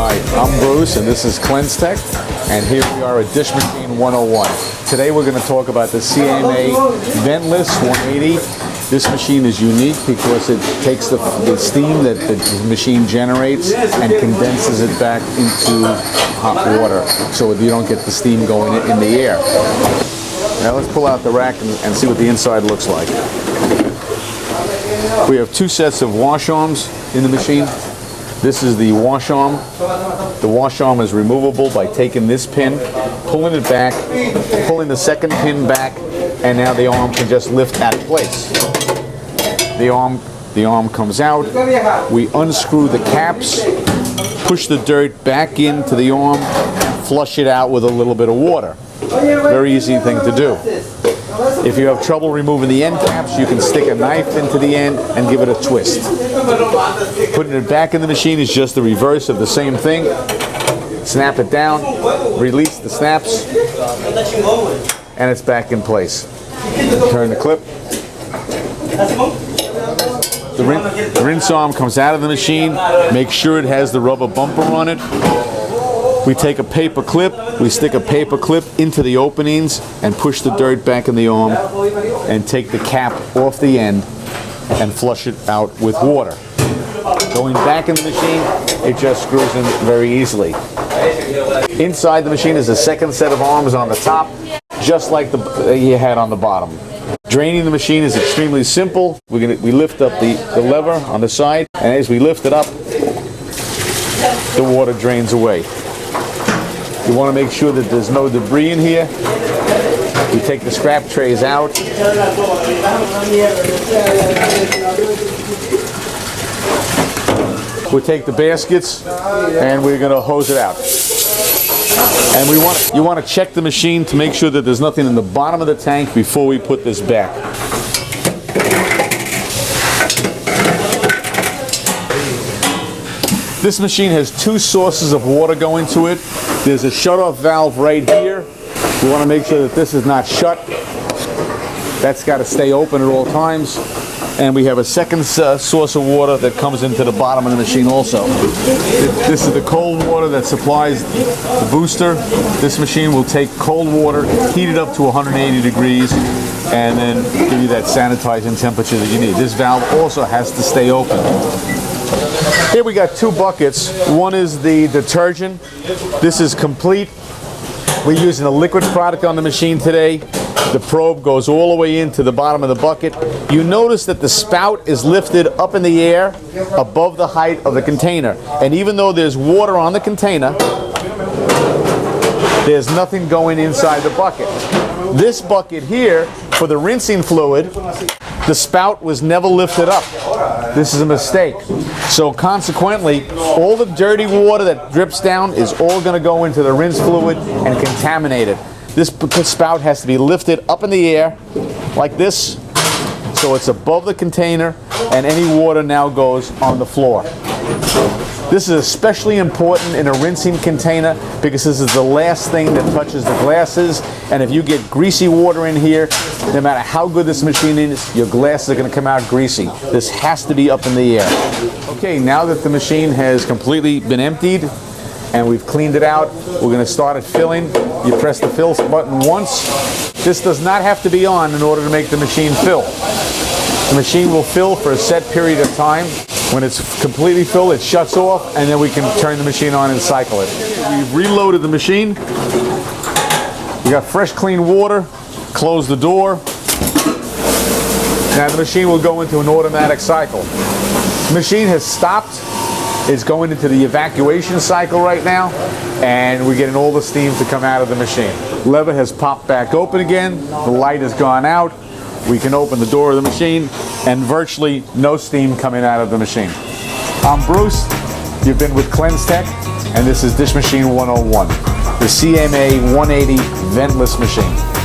Hi, I'm Bruce and this is Cleanse Tech, and here we are at Dish Machine 101. Today we're going to talk about the CMA Ventless 180. This machine is unique because it takes the steam that the machine generates and condenses it back into hot water so you don't get the steam going in the air. Now let's pull out the rack and see what the inside looks like. We have two sets of wash arms in the machine. This is the wash arm. The wash arm is removable by taking this pin, pulling it back, pulling the second pin back, and now the arm can just lift out of place. The arm comes out. We unscrew the caps, push the dirt back into the arm, flush it out with a little bit of water. Very easy thing to do. If you have trouble removing the end caps, you can stick a knife into the end and give it a twist. Putting it back in the machine is just the reverse of the same thing. Snap it down, release the snaps, and it's back in place. Turn the clip. The rinse arm comes out of the machine. Make sure it has the rubber bumper on it. We take a paper clip, we stick a paper clip into the openings and push the dirt back in the arm and take the cap off the end and flush it out with water. Going back in the machine, it just screws in very easily. Inside the machine is a second set of arms on the top, just like you had on the bottom. Draining the machine is extremely simple. We lift up the lever on the side, and as we lift it up, the water drains away. You want to make sure that there's no debris in here. We take the scrap trays out. We take the baskets and we're going to hose it out. And you want to check the machine to make sure that there's nothing in the bottom of the tank before we put this back. This machine has two sources of water going to it. There's a shut-off valve right here. We want to make sure that this is not shut. That's got to stay open at all times. And we have a second source of water that comes into the bottom of the machine also. This is the cold water that supplies the booster. This machine will take cold water, heat it up to 180 degrees, and then give you that sanitizing temperature that you need. This valve also has to stay open. Here we got two buckets. One is the detergent. This is complete. We're using a liquid product on the machine today. The probe goes all the way into the bottom of the bucket. You notice that the spout is lifted up in the air above the height of the container. And even though there's water on the container, there's nothing going inside the bucket. This bucket here, for the rinsing fluid, the spout was never lifted up. This is a mistake. So consequently, all the dirty water that drips down is all going to go into the rinse fluid and contaminate it. This spout has to be lifted up in the air like this, so it's above the container, and any water now goes on the floor. This is especially important in a rinsing container because this is the last thing that touches the glasses, and if you get greasy water in here, no matter how good this machine is, your glasses are going to come out greasy. This has to be up in the air. Okay, now that the machine has completely been emptied and we've cleaned it out, we're going to start it filling. You press the fill button once. This does not have to be on in order to make the machine fill. The machine will fill for a set period of time. When it's completely filled, it shuts off, and then we can turn the machine on and cycle it. We've reloaded the machine. We got fresh, clean water. Close the door. Now the machine will go into an automatic cycle. The machine has stopped. It's going into the evacuation cycle right now, and we're getting all the steam to come out of the machine. Lever has popped back open again. The light has gone out. We can open the door of the machine, and virtually no steam coming out of the machine. I'm Bruce. You've been with Cleanse Tech, and this is Dish Machine 101, the CMA 180 ventless machine.